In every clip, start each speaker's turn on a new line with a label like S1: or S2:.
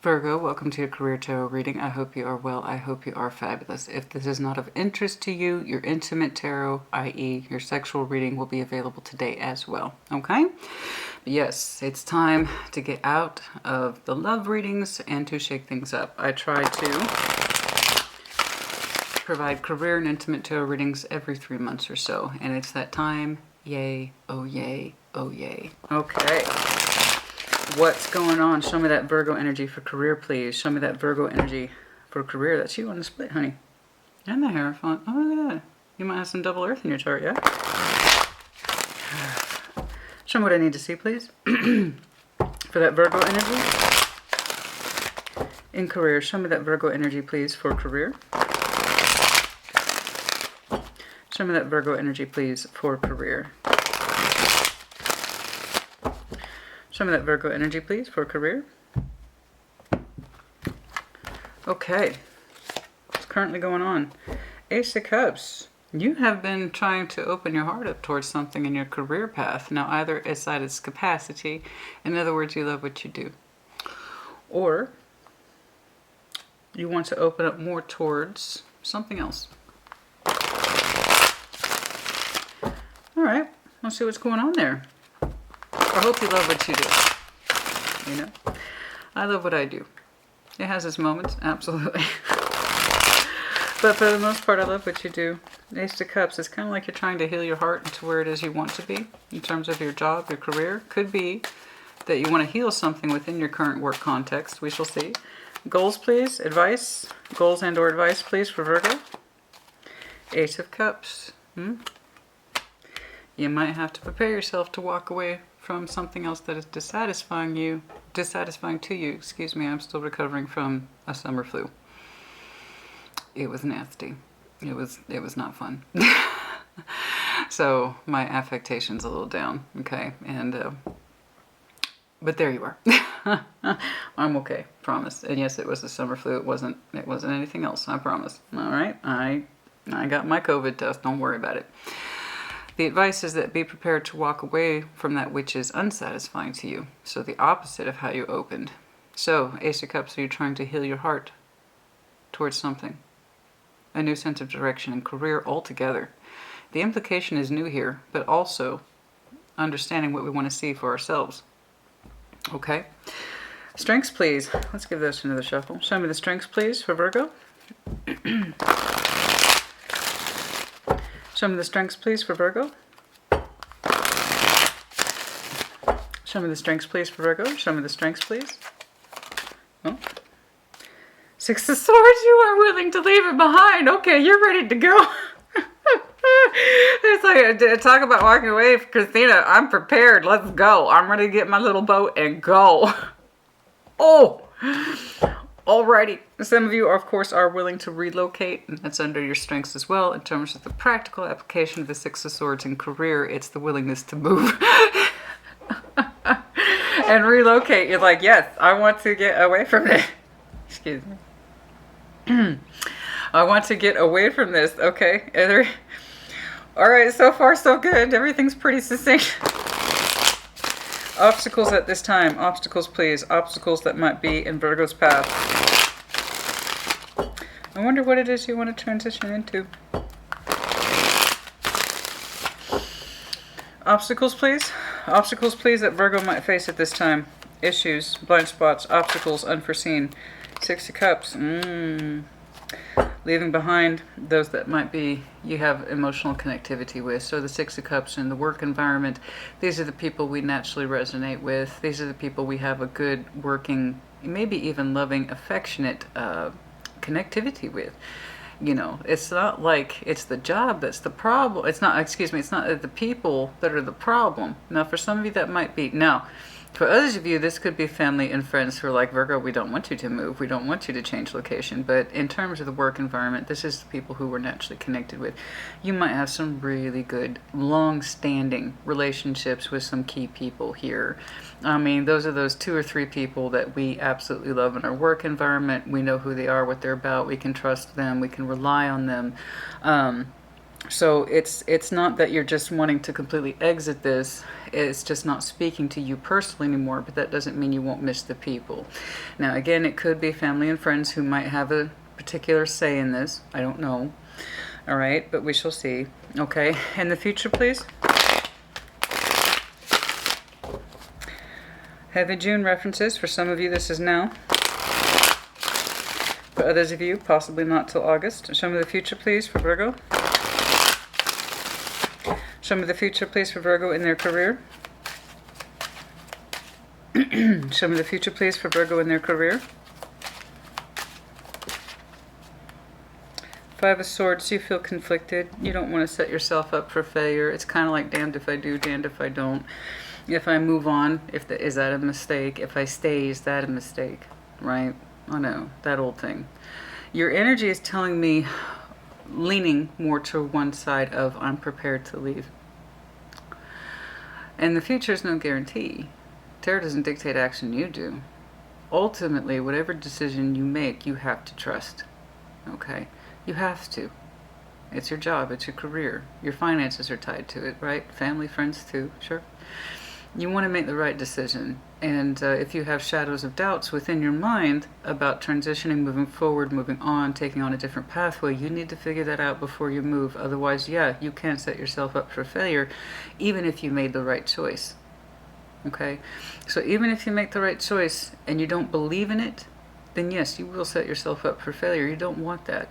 S1: Virgo, welcome to your career tarot reading. I hope you are well. I hope you are fabulous. If this is not of interest to you, your intimate tarot, i.e. your sexual reading, will be available today as well. Okay? Yes, it's time to get out of the love readings and to shake things up. I try to provide career and intimate tarot readings every 3 months or so. And it's that time. Yay, oh yay, oh yay. Okay. What's going on? Show me that Virgo energy for career, please. Show me that Virgo energy for career. That's you on the split, honey. And the Hierophant. Oh, look at that. You might have some double earth in your chart, yeah? Show me what I need to see, please. For that Virgo energy. In career. Show me that Virgo energy, please, for career. Show me that Virgo energy, please, for career. Show me that Virgo energy, please, for career. Okay. What's currently going on? Ace of Cups. You have been trying to open your heart up towards something in your career path. Now, either it's at its capacity, in other words, you love what you do, or you want to open up more towards something else. All right. Let's see what's going on there. I hope you love what you do. You know, I love what I do. It has its moments, absolutely. But for the most part, I love what you do. Ace of Cups, it's kind of like you're trying to heal your heart into where it is you want to be in terms of your job, your career. Could be that you want to heal something within your current work context. We shall see. Goals, please. Advice. Goals and or advice, please, for Virgo. Ace of Cups. You might have to prepare yourself to walk away from something else that is dissatisfying to you. Excuse me, I'm still recovering from a summer flu. It was nasty. It was not fun. So my affectation's a little down, okay? And but there you are. I'm okay, promise. And yes, it was a summer flu. It wasn't anything else, I promise. All right? I got my COVID test. Don't worry about it. The advice is that be prepared to walk away from that which is unsatisfying to you. So the opposite of how you opened. So, Ace of Cups, are you trying to heal your heart towards something? A new sense of direction and career altogether. The implication is new here, but also understanding what we want to see for ourselves. Okay? Strengths, please. Let's give this another shuffle. Show me the strengths, please, for Virgo. Show me the strengths, please, for Virgo. Show me the strengths, please, for Virgo. Show me the strengths, please. Oh. Six of Swords, you are willing to leave it behind. Okay, you're ready to go. It's like, talk about walking away, Christina. I'm prepared. Let's go. I'm ready to get my little boat and go. Oh! Alrighty. Some of you, of course, are willing to relocate, and that's under your strengths as well. In terms of the practical application of the Six of Swords in career, it's the willingness to move. And relocate. You're like, yes, I want to get away from it. Excuse me. I want to get away from this. Okay. Alright, so far so good. Everything's pretty succinct. Obstacles at this time. Obstacles, please. Obstacles that might be in Virgo's path. I wonder what it is you want to transition into. Obstacles, please. Obstacles, please, that Virgo might face at this time. Issues, blind spots, obstacles, unforeseen. Six of Cups. Leaving behind those that might be you have emotional connectivity with. So the Six of Cups in the work environment, these are the people we naturally resonate with. These are the people we have a good working, maybe even loving, affectionate connectivity with. You know, it's not like it's the job that's the problem. It's not, excuse me, it's not the people that are the problem. Now, for some of you that might be. Now, for others of you, this could be family and friends who are like, Virgo, we don't want you to move. We don't want you to change location. But in terms of the work environment, this is the people who we're naturally connected with. You might have some really good, long-standing relationships with some key people here. I mean, those are those 2 or 3 people that we absolutely love in our work environment. We know who they are, what they're about. We can trust them. We can rely on them. So it's not that you're just wanting to completely exit this. It's just not speaking to you personally anymore, but that doesn't mean you won't miss the people. Now, again, it could be family and friends who might have a particular say in this. I don't know. All right, but we shall see. Okay, and the future, please. Heavy June references. For some of you, this is now. For others of you, possibly not till August. Show me the future, please, for Virgo. Show me the future, please, for Virgo in their career. Show me the future, please, for Virgo in their career. Five of Swords, you feel conflicted. You don't want to set yourself up for failure. It's kind of like damned if I do, damned if I don't. If I move on, is that a mistake? If I stay, is that a mistake? Right? I know, that old thing. Your energy is telling me, leaning more to one side of I'm prepared to leave. And the future is no guarantee. Tarot doesn't dictate action, you do. Ultimately, whatever decision you make, you have to trust. Okay? You have to. It's your job, it's your career. Your finances are tied to it, right? Family, friends too, sure. You want to make the right decision. And if you have shadows of doubts within your mind about transitioning, moving forward, moving on, taking on a different pathway, you need to figure that out before you move. Otherwise, yeah, you can set yourself up for failure, even if you made the right choice. Okay? So even if you make the right choice and you don't believe in it, then yes, you will set yourself up for failure. You don't want that.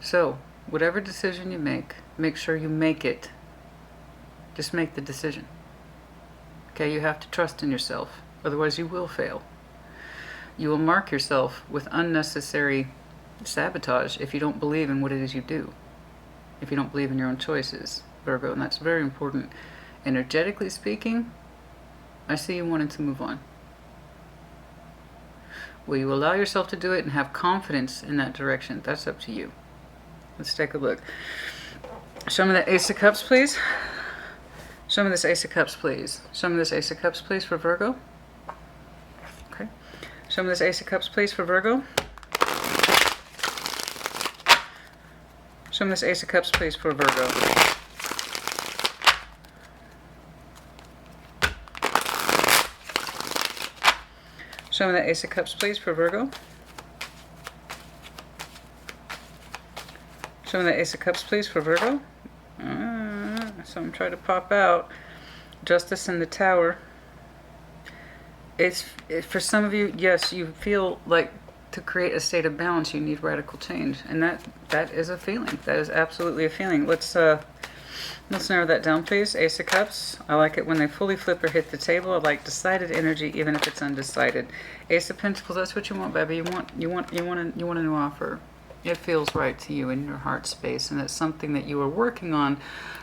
S1: So, whatever decision you make sure you make it. Just make the decision. Okay, you have to trust in yourself, otherwise you will fail. You will mark yourself with unnecessary sabotage if you don't believe in what it is you do. If you don't believe in your own choices, Virgo, and that's very important. Energetically speaking, I see you wanting to move on. Will you allow yourself to do it and have confidence in that direction? That's up to you. Let's take a look. Show me the Ace of Cups, please. Show me this Ace of Cups, please. Show me this Ace of Cups, please, for Virgo. Okay. Show me this Ace of Cups, please, for Virgo. Show me this Ace of Cups, please, for Virgo. Show me the Ace of Cups, please, for Virgo. Show me the Ace of Cups, please, for Virgo. Something tried to pop out. Justice in the Tower. For some of you, yes, you feel like to create a state of balance, you need radical change, and that is a feeling. That is absolutely a feeling. Let's narrow that down, please. Ace of Cups. I like it when they fully flip or hit the table. I like decided energy, even if it's undecided. Ace of Pentacles. That's what you want, baby. You want a new offer. It feels right to you in your heart space, and it's something that you are working on,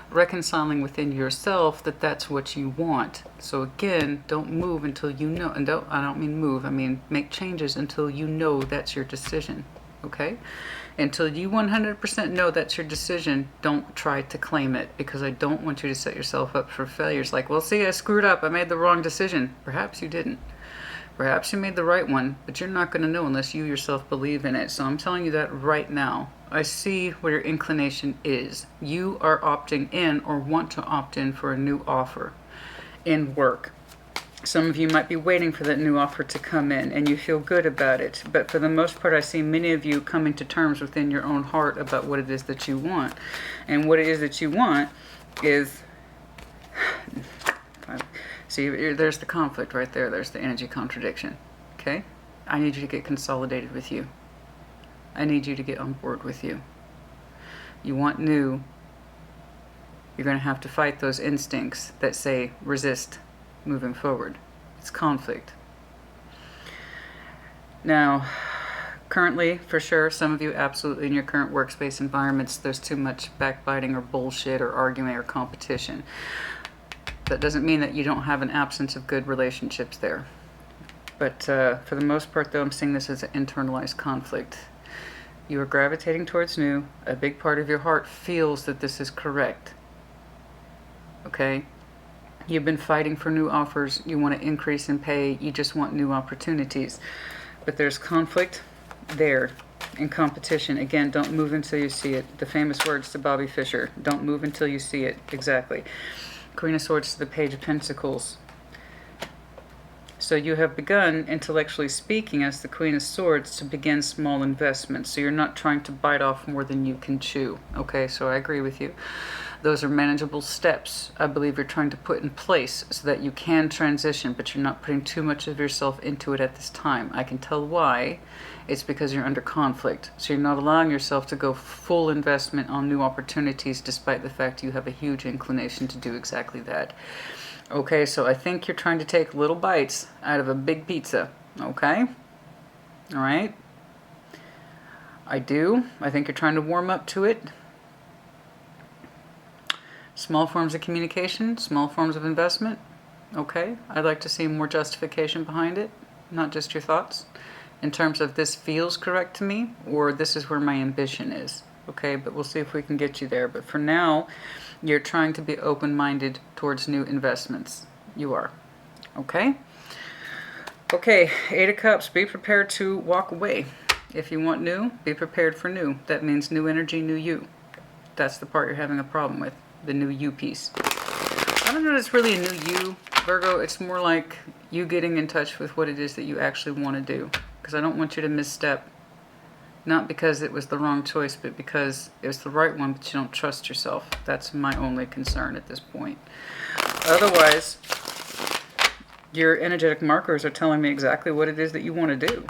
S1: reconciling within yourself that that's what you want. So again, don't move until you know, and I don't mean move, I mean make changes until you know that's your decision. Okay? Until you 100% know that's your decision, don't try to claim it, because I don't want you to set yourself up for failures. Like, well, see, I screwed up, I made the wrong decision. Perhaps you didn't. Perhaps you made the right one, but you're not going to know unless you yourself believe in it. So I'm telling you that right now. I see where your inclination is. You are opting in or want to opt in for a new offer in work. Some of you might be waiting for that new offer to come in and you feel good about it. But for the most part, I see many of you coming to terms within your own heart about what it is that you want. And what it is that you want is... See, there's the conflict right there. There's the energy contradiction. Okay? I need you to get consolidated with you. I need you to get on board with you. You want new. You're going to have to fight those instincts that say resist moving forward. It's conflict. Now, currently, for sure, some of you absolutely in your current workspace environments, there's too much backbiting or bullshit or arguing or competition. That doesn't mean that you don't have an absence of good relationships there. But for the most part, though, I'm seeing this as an internalized conflict. You are gravitating towards new. A big part of your heart feels that this is correct. Okay? You've been fighting for new offers. You want to increase in pay. You just want new opportunities. But there's conflict there. in competition. Again, don't move until you see it. The famous words to Bobby Fischer. Don't move until you see it. Exactly. Queen of Swords to the Page of Pentacles. So you have begun, intellectually speaking, as the Queen of Swords, to begin small investments. So you're not trying to bite off more than you can chew. Okay, so I agree with you. Those are manageable steps I believe you're trying to put in place so that you can transition, but you're not putting too much of yourself into it at this time. I can tell why. It's because you're under conflict. So you're not allowing yourself to go full investment on new opportunities, despite the fact you have a huge inclination to do exactly that. Okay, so I think you're trying to take little bites out of a big pizza. Okay? All right? I do. I think you're trying to warm up to it. Small forms of communication, small forms of investment. Okay? I'd like to see more justification behind it, not just your thoughts. In terms of this feels correct to me, or this is where my ambition is. Okay, but we'll see if we can get you there. But for now, you're trying to be open-minded towards new investments. You are. Okay? Okay, Eight of Cups, be prepared to walk away. If you want new, be prepared for new. That means new energy, new you. That's the part you're having a problem with, the new you piece. I don't know if it's really a new you, Virgo. It's more like you getting in touch with what it is that you actually want to do. Because I don't want you to misstep. Not because it was the wrong choice, but because it was the right one, but you don't trust yourself. That's my only concern at this point. Otherwise, your energetic markers are telling me exactly what it is that you want to do.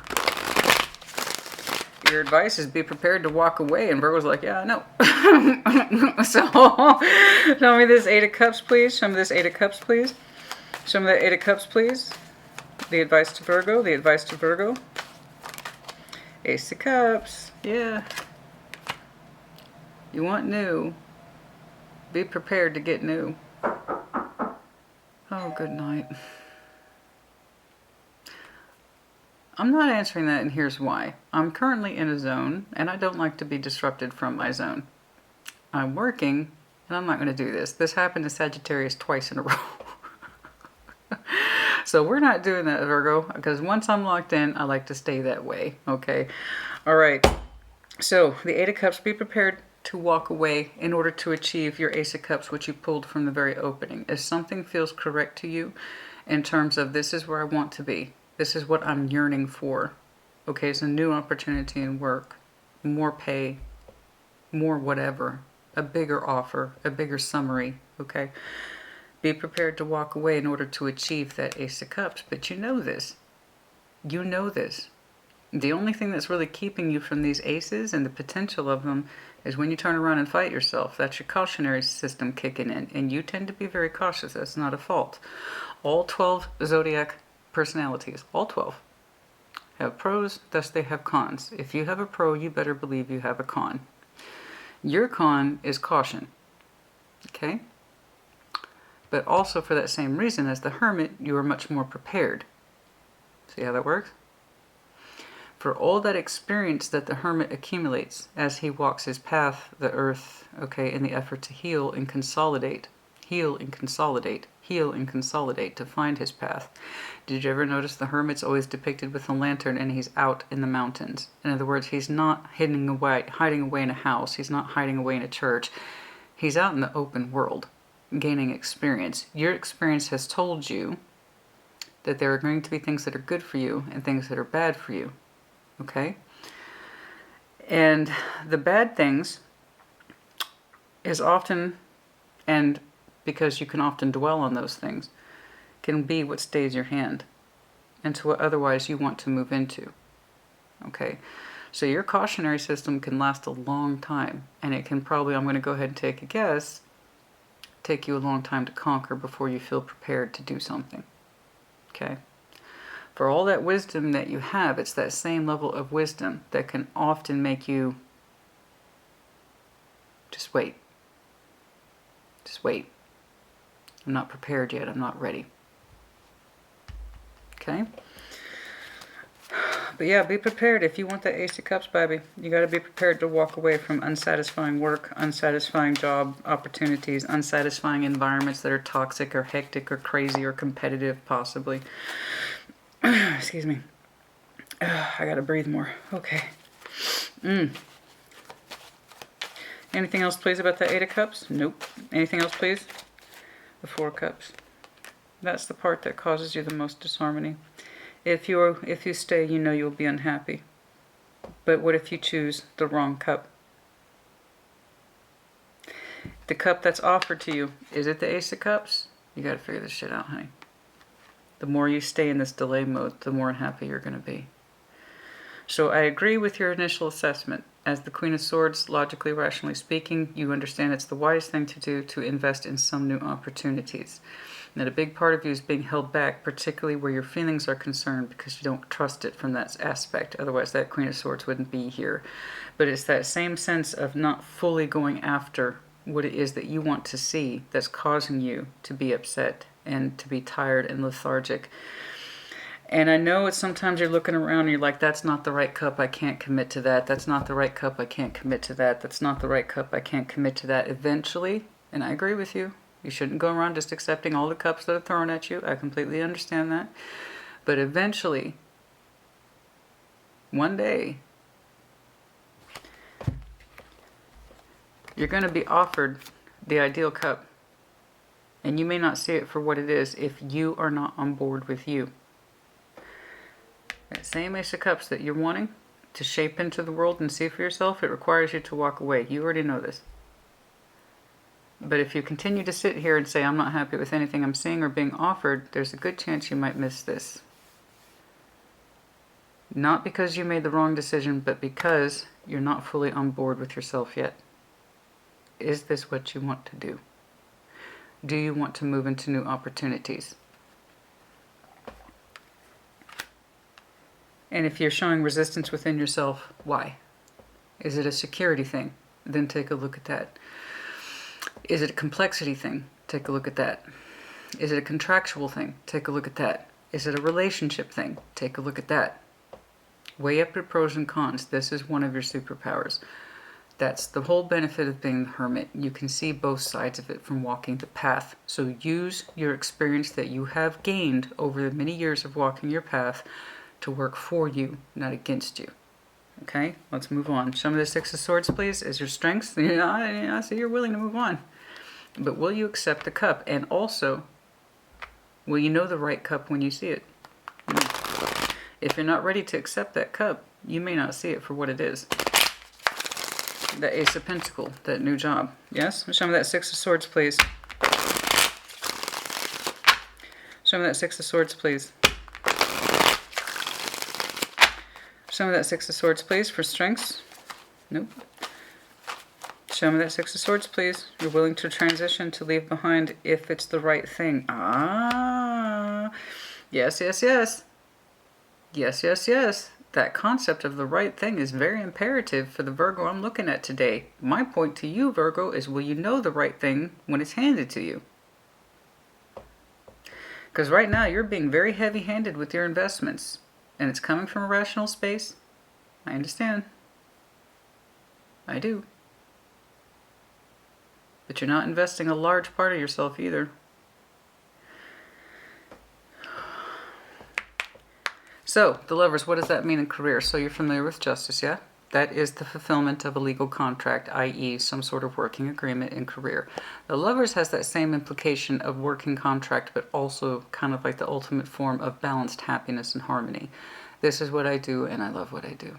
S1: Your advice is be prepared to walk away, and Virgo's like, yeah, I know. So, show me this Eight of Cups, please. Show me this Eight of Cups, please. Show me that Eight of Cups, please. The advice to Virgo, the advice to Virgo. Ace of Cups, yeah. You want new. Be prepared to get new. Oh, good night. I'm not answering that, and here's why. I'm currently in a zone, and I don't like to be disrupted from my zone. I'm working, and I'm not going to do this. This happened to Sagittarius twice in a row. So we're not doing that, Virgo, because once I'm locked in, I like to stay that way, okay? All right. So the Eight of Cups, be prepared to walk away in order to achieve your Ace of Cups, which you pulled from the very opening. If something feels correct to you in terms of this is where I want to be, this is what I'm yearning for, okay? It's a new opportunity in work, more pay, more whatever, a bigger offer, a bigger summary, okay? Be prepared to walk away in order to achieve that Ace of Cups. But you know this. You know this. The only thing that's really keeping you from these aces and the potential of them is when you turn around and fight yourself. That's your cautionary system kicking in. And you tend to be very cautious. That's not a fault. All 12 zodiac personalities, all 12, have pros, thus they have cons. If you have a pro, you better believe you have a con. Your con is caution. Okay? But also for that same reason as the Hermit, you are much more prepared. See how that works? For all that experience that the Hermit accumulates as he walks his path, the earth, okay, in the effort to heal and consolidate, heal and consolidate, heal and consolidate to find his path. Did you ever notice the Hermit's always depicted with a lantern and he's out in the mountains? In other words, he's not hiding away in a house. He's not hiding away in a church. He's out in the open world, gaining experience. Your experience has told you that there are going to be things that are good for you and things that are bad for you. Okay? And the bad things is often, and because you can often dwell on those things, can be what stays your hand into what otherwise you want to move into. Okay? So your cautionary system can last a long time, and it can probably, I'm going to go ahead and take a guess, take you a long time to conquer before you feel prepared to do something. Okay? For all that wisdom that you have, it's that same level of wisdom that can often make you just wait. Just wait. I'm not prepared yet. I'm not ready. Okay? But yeah, be prepared. If you want the Ace of Cups, baby, you got to be prepared to walk away from unsatisfying work, unsatisfying job opportunities, unsatisfying environments that are toxic or hectic or crazy or competitive, possibly. Excuse me. I got to breathe more. Okay. Anything else, please, about the Eight of Cups? Nope. Anything else, please? The Four of Cups. That's the part that causes you the most disharmony. If you stay, you know you'll be unhappy. But what if you choose the wrong cup? The cup that's offered to you, is it the Ace of Cups? You gotta figure this shit out, honey. The more you stay in this delay mode, the more unhappy you're gonna be. So I agree with your initial assessment. As the Queen of Swords, logically, rationally speaking, you understand it's the wisest thing to do to invest in some new opportunities. That a big part of you is being held back, particularly where your feelings are concerned, because you don't trust it from that aspect. Otherwise, that Queen of Swords wouldn't be here. But it's that same sense of not fully going after what it is that you want to see that's causing you to be upset and to be tired and lethargic. And I know it's sometimes you're looking around and you're like, that's not the right cup, I can't commit to that. That's not the right cup, I can't commit to that. That's not the right cup, I can't commit to that. Eventually, and I agree with you, you shouldn't go around just accepting all the cups that are thrown at you. I completely understand that. But eventually, one day, you're going to be offered the ideal cup. And you may not see it for what it is if you are not on board with you. That same Ace of Cups that you're wanting to shape into the world and see for yourself, it requires you to walk away. You already know this. But if you continue to sit here and say, I'm not happy with anything I'm seeing or being offered, there's a good chance you might miss this. Not because you made the wrong decision, but because you're not fully on board with yourself yet. Is this what you want to do? Do you want to move into new opportunities? And if you're showing resistance within yourself, why? Is it a security thing? Then take a look at that. Is it a complexity thing? Take a look at that. Is it a contractual thing? Take a look at that. Is it a relationship thing? Take a look at that. Weigh up your pros and cons. This is one of your superpowers. That's the whole benefit of being the hermit. You can see both sides of it from walking the path. So use your experience that you have gained over the many years of walking your path to work for you, not against you. Okay, let's move on. Show me the Six of Swords, please, as your strengths. I see you're willing to move on. But will you accept the cup? And also, will you know the right cup when you see it? If you're not ready to accept that cup, you may not see it for what it is. The Ace of Pentacles, that new job. Yes? Show me that Six of Swords, please. Show me that Six of Swords, please. Show me that Six of Swords, please, for strengths. Nope. Show me that Six of Swords, please. You're willing to transition, to leave behind if it's the right thing. Ah. Yes, yes, yes. Yes, yes, yes. That concept of the right thing is very imperative for the Virgo I'm looking at today. My point to you, Virgo, is will you know the right thing when it's handed to you? Because right now you're being very heavy-handed with your investments. And it's coming from a rational space. I understand. I do. But you're not investing a large part of yourself either. So, the Lovers, what does that mean in career? So you're familiar with justice, yeah? That is the fulfillment of a legal contract, i.e. some sort of working agreement in career. The Lovers has that same implication of working contract, but also kind of like the ultimate form of balanced happiness and harmony. This is what I do, and I love what I do.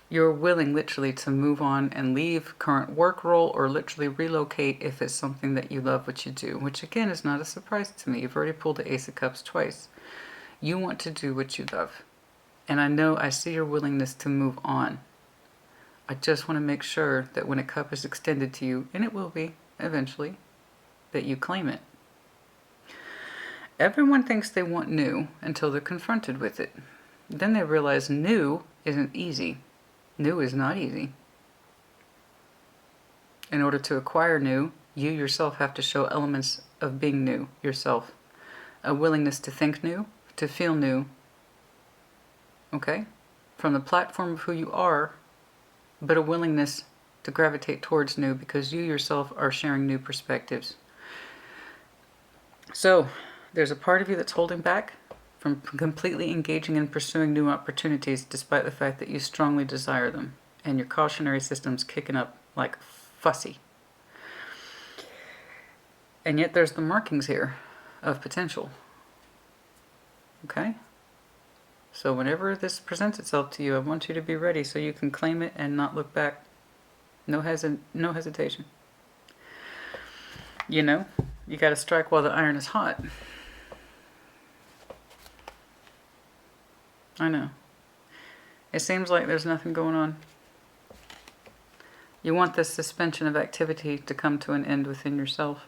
S1: You're willing literally to move on and leave current work role or literally relocate if it's something that you love what you do, which again is not a surprise to me. You've already pulled the Ace of Cups twice. You want to do what you love. And I know I see your willingness to move on. I just want to make sure that when a cup is extended to you, and it will be eventually, that you claim it. Everyone thinks they want new until they're confronted with it. Then they realize new isn't easy. New is not easy. In order to acquire new, you yourself have to show elements of being new yourself. A willingness to think new, to feel new. Okay? From the platform of who you are, but a willingness to gravitate towards new because you yourself are sharing new perspectives. So, there's a part of you that's holding back. from completely engaging and pursuing new opportunities despite the fact that you strongly desire them. And your cautionary system's kicking up like fussy. And yet there's the markings here of potential. Okay? So whenever this presents itself to you, I want you to be ready so you can claim it and not look back. No hesitation. You know, you got to strike while the iron is hot. I know. It seems like there's nothing going on. You want this suspension of activity to come to an end within yourself.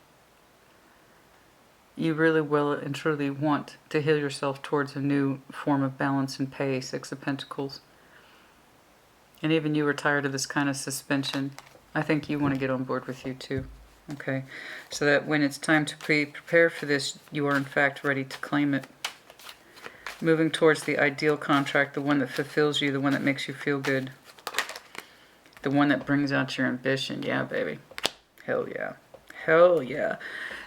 S1: You really will and truly want to heal yourself towards a new form of balance and pay, Six of Pentacles. And even you are tired of this kind of suspension. I think you want to get on board with you too. Okay? So that when it's time to prepare for this, you are in fact ready to claim it. Moving towards the ideal contract, the one that fulfills you, the one that makes you feel good. The one that brings out your ambition. Yeah, baby. Hell yeah. Hell yeah.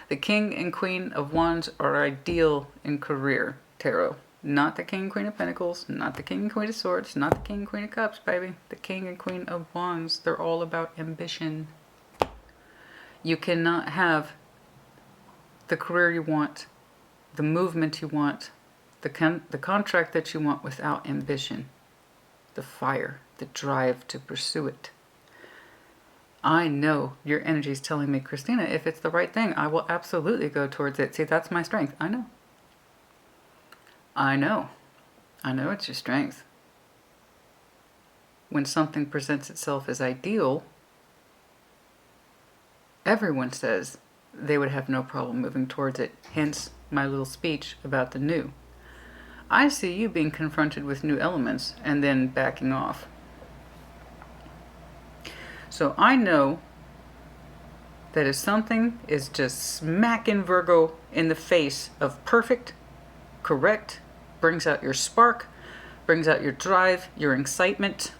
S1: The King and Queen of Wands are ideal in career, Tarot. Not the King and Queen of Pentacles, not the King and Queen of Swords, not the King and Queen of Cups, baby. The King and Queen of Wands, they're all about ambition. You cannot have the career you want, the movement you want, the contract that you want without ambition, the fire, the drive to pursue it. I know your energy is telling me, Christina, if it's the right thing, I will absolutely go towards it. See, that's my strength. I know. I know. I know it's your strength. When something presents itself as ideal, everyone says they would have no problem moving towards it. Hence my little speech about the new. I see you being confronted with new elements and then backing off. So I know that if something is just smacking Virgo in the face of perfect, correct, brings out your spark, brings out your drive, your excitement,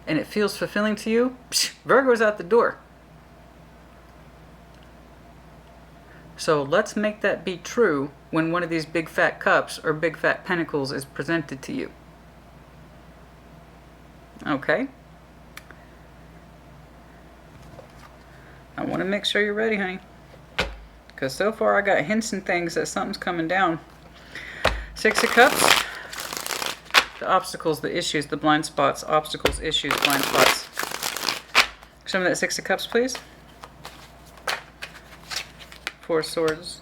S1: and it feels fulfilling to you, Virgo's out the door. So let's make that be true when one of these big fat cups or big fat pentacles is presented to you. Okay? I want to make sure you're ready, honey. Because so far I got hints and things that something's coming down. Six of Cups. The obstacles, the issues, the blind spots. Obstacles, issues, blind spots. Show me that Six of Cups, please. Four of Swords.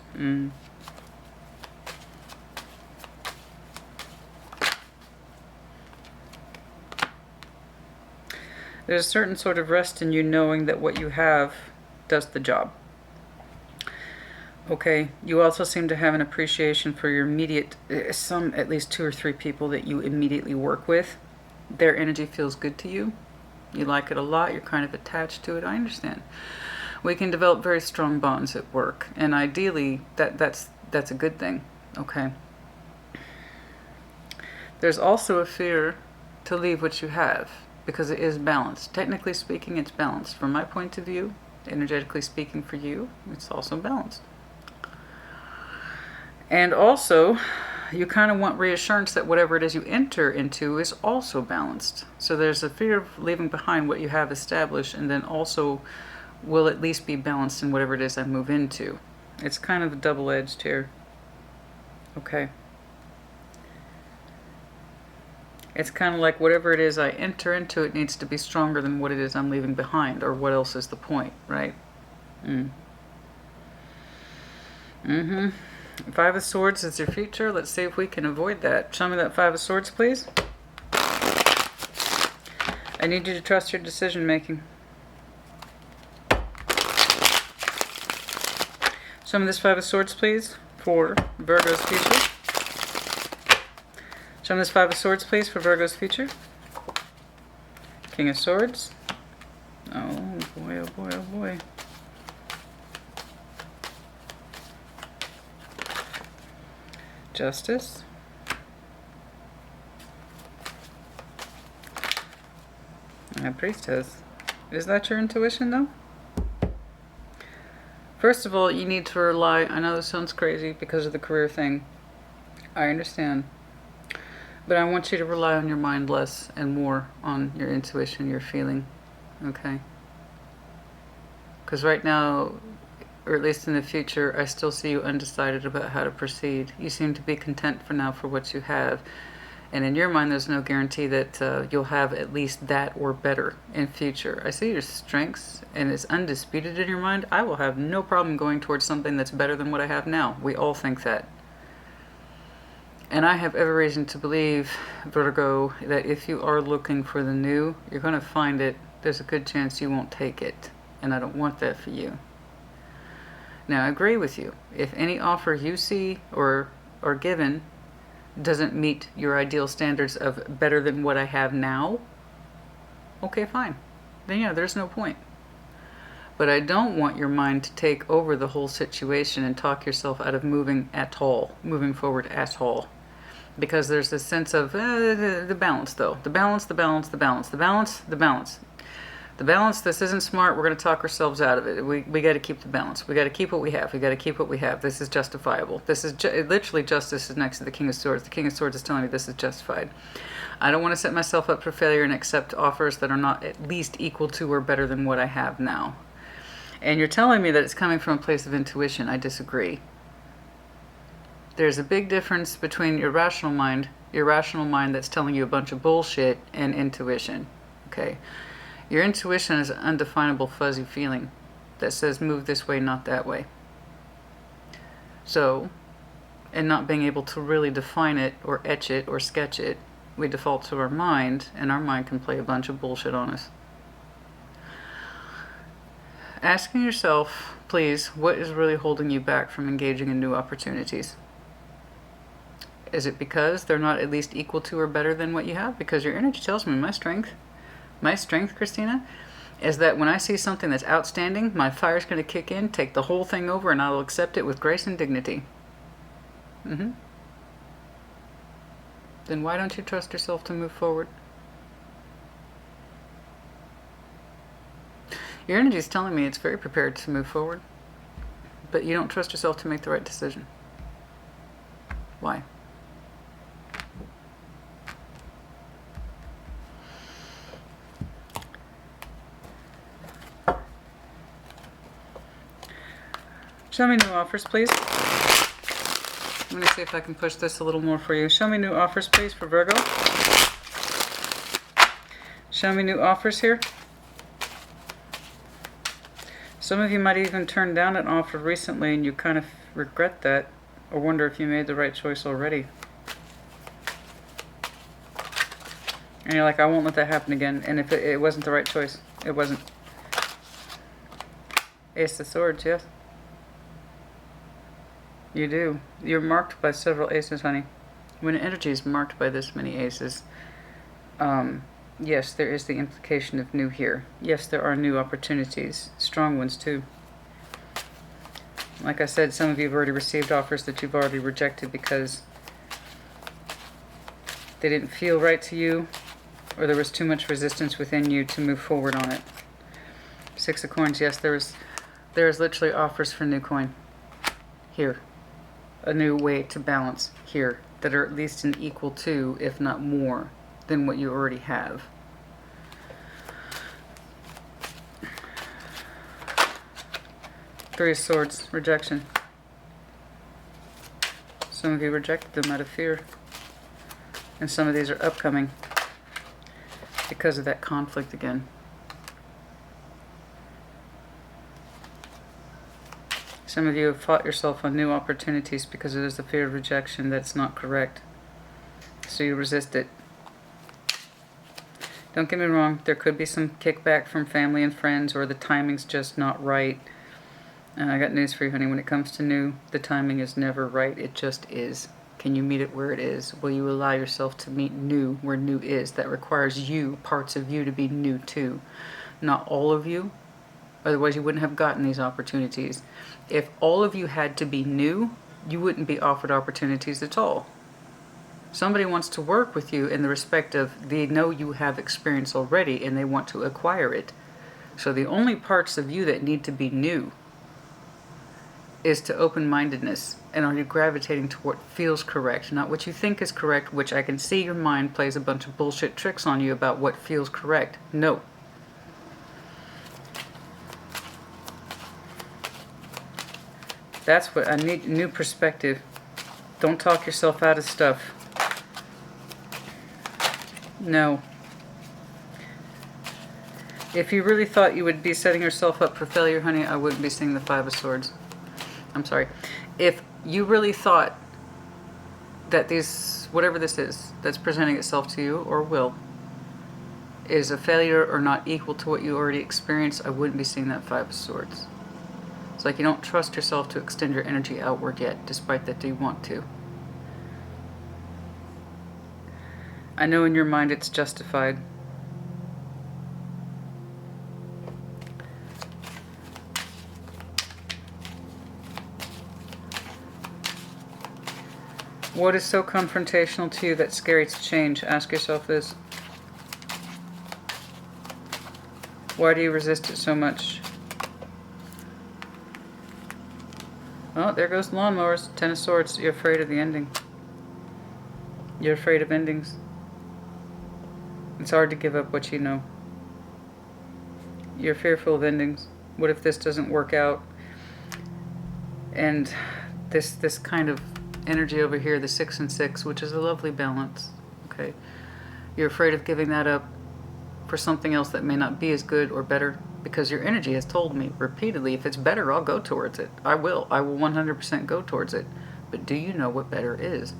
S1: There's a certain sort of rest in you knowing that what you have does the job. Okay, you also seem to have an appreciation for your immediate, at least 2 or 3 people that you immediately work with. Their energy feels good to you. You like it a lot. You're kind of attached to it. I understand. We can develop very strong bonds at work, and ideally, that's a good thing. Okay. There's also a fear to leave what you have because it is balanced. Technically speaking, it's balanced. From my point of view, energetically speaking for you, it's also balanced. And also, you kind of want reassurance that whatever it is you enter into is also balanced. So there's a fear of leaving behind what you have established, and then also will at least be balanced in whatever it is I move into. It's kind of double-edged here. Okay. It's kind of like whatever it is I enter into, it needs to be stronger than what it is I'm leaving behind, or what else is the point, right? Five of Swords is your future. Let's see if we can avoid that. Show me that Five of Swords, please. I need you to trust your decision making. Show me this Five of Swords, please, for Virgo's future. Show me this Five of Swords, please, for Virgo's future. King of Swords. Oh boy, oh boy, oh boy. Justice. And Priestess. Is that your intuition, though? First of all, you need to rely, I know this sounds crazy because of the career thing, I understand. But I want you to rely on your mind less and more on your intuition, your feeling. Okay? Because right now, or at least in the future, I still see you undecided about how to proceed. You seem to be content for now for what you have. And in your mind, there's no guarantee that you'll have at least that or better in future. I see your strengths, and it's undisputed in your mind. I will have no problem going towards something that's better than what I have now. We all think that. And I have every reason to believe, Virgo, that if you are looking for the new, you're going to find it. There's a good chance you won't take it. And I don't want that for you. Now, I agree with you. If any offer you see or are given doesn't meet your ideal standards of better than what I have now, okay, fine. Then yeah, there's no point. But I don't want your mind to take over the whole situation and talk yourself out of moving forward at all. Because there's this sense of the balance, though. The balance. The balance, this isn't smart. We're going to talk ourselves out of it. We got to keep the balance. We got to keep what we have. We got to keep what we have. This is justifiable. This is literally justice is next to the King of Swords. The King of Swords is telling me this is justified. I don't want to set myself up for failure and accept offers that are not at least equal to or better than what I have now. And you're telling me that it's coming from a place of intuition. I disagree. There's a big difference between your rational mind that's telling you a bunch of bullshit, and intuition. Okay? Your intuition is an undefinable fuzzy feeling that says move this way, not that way. So, and not being able to really define it or etch it or sketch it, we default to our mind, and our mind can play a bunch of bullshit on us. Asking yourself, please, what is really holding you back from engaging in new opportunities? Is it because they're not at least equal to or better than what you have? Because your energy tells me my strength, Christina, is that when I see something that's outstanding, my fire's going to kick in, take the whole thing over, and I will accept it with grace and dignity. Then why don't you trust yourself to move forward? Your energy is telling me it's very prepared to move forward, but you don't trust yourself to make the right decision. Why? Show me new offers, please. I'm going to see if I can push this a little more for you. Show me new offers, please, for Virgo. Show me new offers here. Some of you might even turn down an offer recently and you kind of regret that or wonder if you made the right choice already. And you're like, I won't let that happen again. And if it wasn't the right choice, it wasn't. Ace of Swords, yes. You do. You're marked by several aces, honey. When energy is marked by this many aces, yes, there is the implication of new here. Yes, there are new opportunities. Strong ones, too. Like I said, some of you have already received offers that you've already rejected because they didn't feel right to you, or there was too much resistance within you to move forward on it. Six of Coins, yes, there is literally offers for new coin. Here. A new way to balance here that are at least an equal to, if not more, than what you already have. Three of Swords, rejection. Some of you rejected them out of fear. And some of these are upcoming because of that conflict again. Some of you have fought yourself on new opportunities because there's the fear of rejection that's not correct. So you resist it. Don't get me wrong, there could be some kickback from family and friends, or the timing's just not right. And I got news for you, honey. When it comes to new, the timing is never right. It just is. Can you meet it where it is? Will you allow yourself to meet new where new is? That requires you, parts of you, to be new too. Not all of you. Otherwise, you wouldn't have gotten these opportunities. If all of you had to be new, you wouldn't be offered opportunities at all. Somebody wants to work with you in the respect of they know you have experience already and they want to acquire it. So the only parts of you that need to be new is to open-mindedness. And are you gravitating to what feels correct, not what you think is correct, which I can see your mind plays a bunch of bullshit tricks on you about what feels correct. No. That's what I need, new perspective. Don't talk yourself out of stuff. No. If you really thought you would be setting yourself up for failure, honey, I wouldn't be seeing the Five of Swords. I'm sorry. If you really thought that these, whatever this is, that's presenting itself to you, or will, is a failure or not equal to what you already experienced, I wouldn't be seeing that Five of Swords. It's like you don't trust yourself to extend your energy outward yet, despite that you want to. I know in your mind it's justified. What is so confrontational to you that's scary to change? Ask yourself this. Why do you resist it so much? Oh, there goes the lawnmowers. Ten of Swords. You're afraid of the ending. You're afraid of endings. It's hard to give up what you know. You're fearful of endings. What if this doesn't work out? And this kind of energy over here, the 6 and 6, which is a lovely balance. Okay, you're afraid of giving that up for something else that may not be as good or better, because your energy has told me repeatedly, if it's better, I'll go towards it. I will 100% go towards it. But do you know what better is?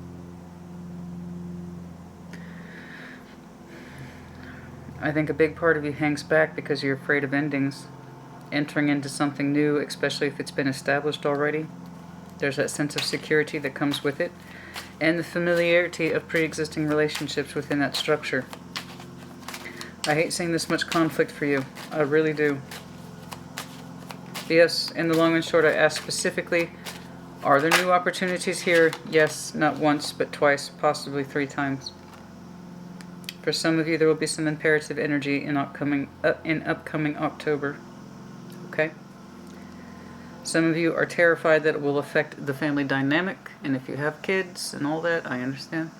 S1: I think a big part of you hangs back because you're afraid of endings, entering into something new, especially if it's been established already. There's that sense of security that comes with it, and the familiarity of pre-existing relationships within that structure. I hate seeing this much conflict for you. I really do. Yes, in the long and short, I asked specifically, are there new opportunities here? Yes, not once, but twice, possibly 3 times. For some of you, there will be some imperative energy in upcoming October. Okay? Some of you are terrified that it will affect the family dynamic, and if you have kids and all that, I understand.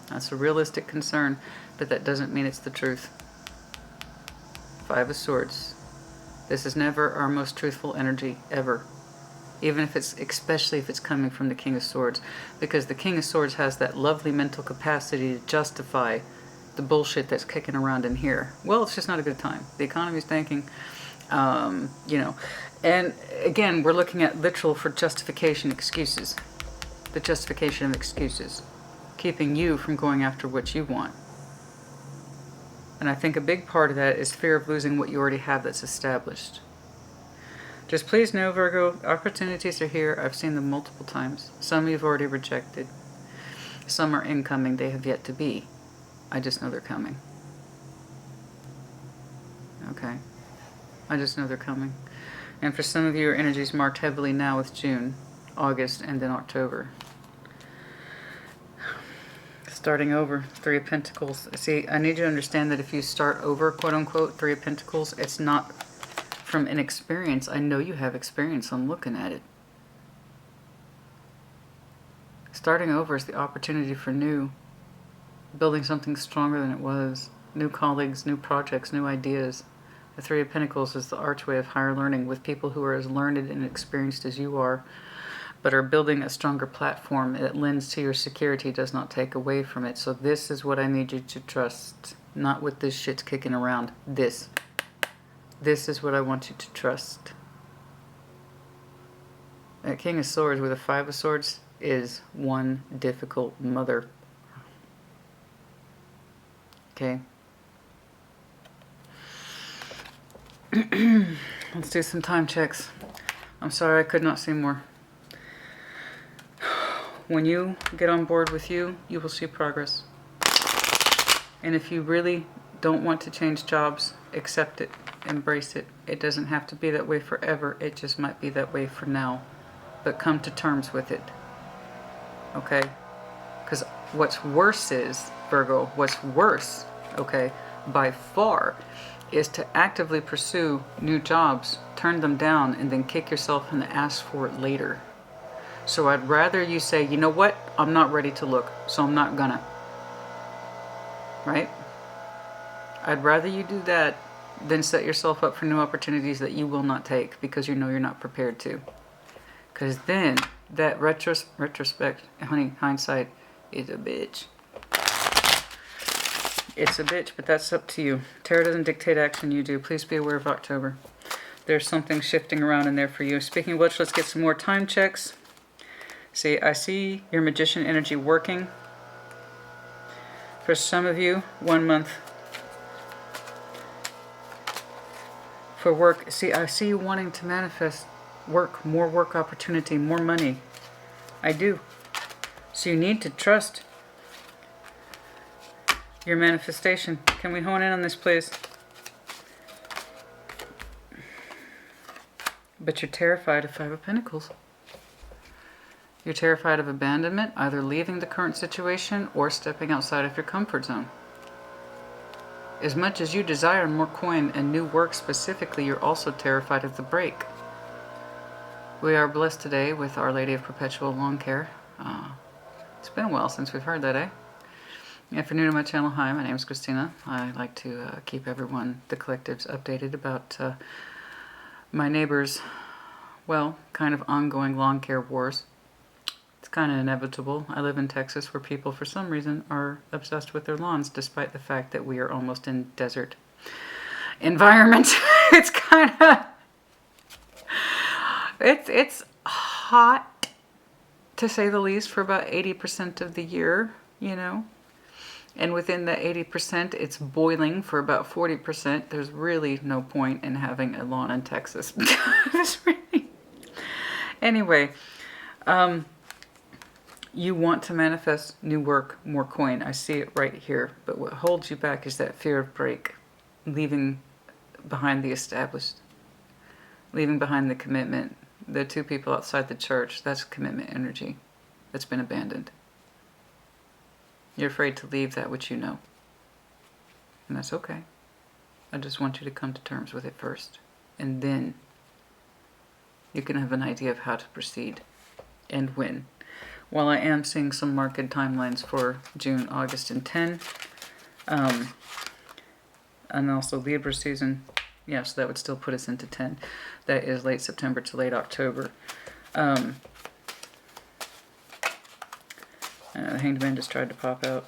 S1: That's a realistic concern, but that doesn't mean it's the truth. 5 of Swords. This is never our most truthful energy, ever. Even if it's, especially if it's coming from the King of Swords, because the King of Swords has that lovely mental capacity to justify the bullshit that's kicking around in here. Well, it's just not a good time. The economy's tanking, you know. And again, we're looking at literal for justification excuses. The justification of excuses. Keeping you from going after what you want. And I think a big part of that is fear of losing what you already have that's established. Just please know, Virgo, opportunities are here. I've seen them multiple times. Some you've already rejected. Some are incoming. They have yet to be. I just know they're coming. Okay? I just know they're coming. And for some of you, your energy's marked heavily now with June, August, and then October. Starting over, 3 of Pentacles. See, I need you to understand that if you start over, quote unquote, 3 of Pentacles, it's not from inexperience. I know you have experience. I'm looking at it. Starting over is the opportunity for new. Building something stronger than it was. New colleagues, new projects, new ideas. The 3 of Pentacles is the archway of higher learning with people who are as learned and experienced as you are, but are building a stronger platform that lends to your security, does not take away from it. So this is what I need you to trust. Not what this shit's kicking around. This. This is what I want you to trust. That King of Swords with a 5 of Swords is one difficult mother. Okay? Let's do some time checks. I'm sorry I could not see more. When you get on board with you, you will see progress. And if you really don't want to change jobs, accept it, embrace it. It doesn't have to be that way forever. It just might be that way for now. But come to terms with it. Okay? Because what's worse is, Virgo, what's worse, okay, by far is to actively pursue new jobs, turn them down, and then kick yourself in the ass for it later. So I'd rather you say, you know what, I'm not ready to look, so I'm not gonna. Right? I'd rather you do that than set yourself up for new opportunities that you will not take because you know you're not prepared to. Because then that retrospect, honey, hindsight is a bitch. It's a bitch, but that's up to you. Tarot doesn't dictate action, you do. Please be aware of October. There's something shifting around in there for you. Speaking of which, let's get some more time checks. See, I see your Magician energy working. For some of you, 1 month. For work, see, I see you wanting to manifest work, more work opportunity, more money. I do. So you need to trust your manifestation. Can we hone in on this, please? But you're terrified of Five of Pentacles. You're terrified of abandonment, either leaving the current situation or stepping outside of your comfort zone. As much as you desire more coin and new work specifically, you're also terrified of the break. We are blessed today with Our Lady of Perpetual Lawn Care. It's been a while since we've heard that, eh? If you're new to my channel, hi, my name is Christina. I like to keep everyone, the collectives, updated about my neighbors' well, kind of ongoing lawn care wars. It's kind of inevitable. I live in Texas where people, for some reason, are obsessed with their lawns, despite the fact that we are almost in desert environment. It's kind of... It's hot, to say the least, for about 80% of the year, you know. And within that 80%, it's boiling for about 40%. There's really no point in having a lawn in Texas. Anyway, you want to manifest new work, more coin. I see it right here. But what holds you back is that fear of break, leaving behind the established, leaving behind the commitment. The two people outside the church, that's commitment energy that's been abandoned. You're afraid to leave that which you know. And that's okay. I just want you to come to terms with it first. And then you can have an idea of how to proceed and when. While I am seeing some market timelines for June, August, and 10. And also Libra season. Yeah, so that would still put us into 10. That is late September to late October. The Hanged Man just tried to pop out.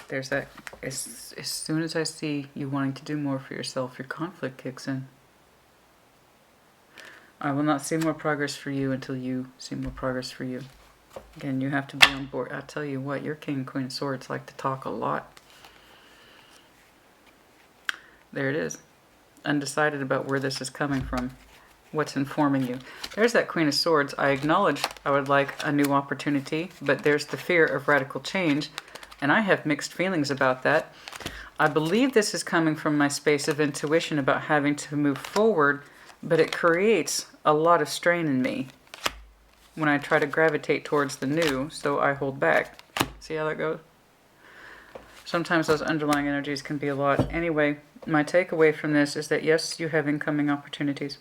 S1: There's that. As soon as I see you wanting to do more for yourself, your conflict kicks in. I will not see more progress for you until you see more progress for you. Again, you have to be on board. I tell you what, your King and Queen of Swords like to talk a lot. There it is. Undecided about where this is coming from. What's informing you. There's that Queen of Swords. I acknowledge I would like a new opportunity, but there's the fear of radical change, and I have mixed feelings about that. I believe this is coming from my space of intuition about having to move forward, but it creates a lot of strain in me when I try to gravitate towards the new, so I hold back. See how that goes? Sometimes those underlying energies can be a lot. Anyway, my takeaway from this is that yes, you have incoming opportunities.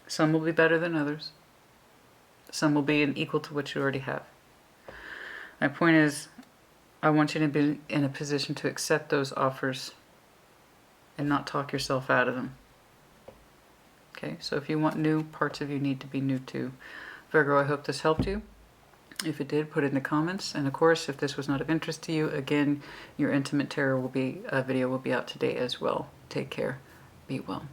S1: Some will be better than others. Some will be equal to what you already have. My point is, I want you to be in a position to accept those offers and not talk yourself out of them. Okay, so if you want new, parts of you need to be new too. Virgo, I hope this helped you. If it did, put it in the comments. And of course, if this was not of interest to you, again, your Intimate Tarot video will be out today as well. Take care. Be well.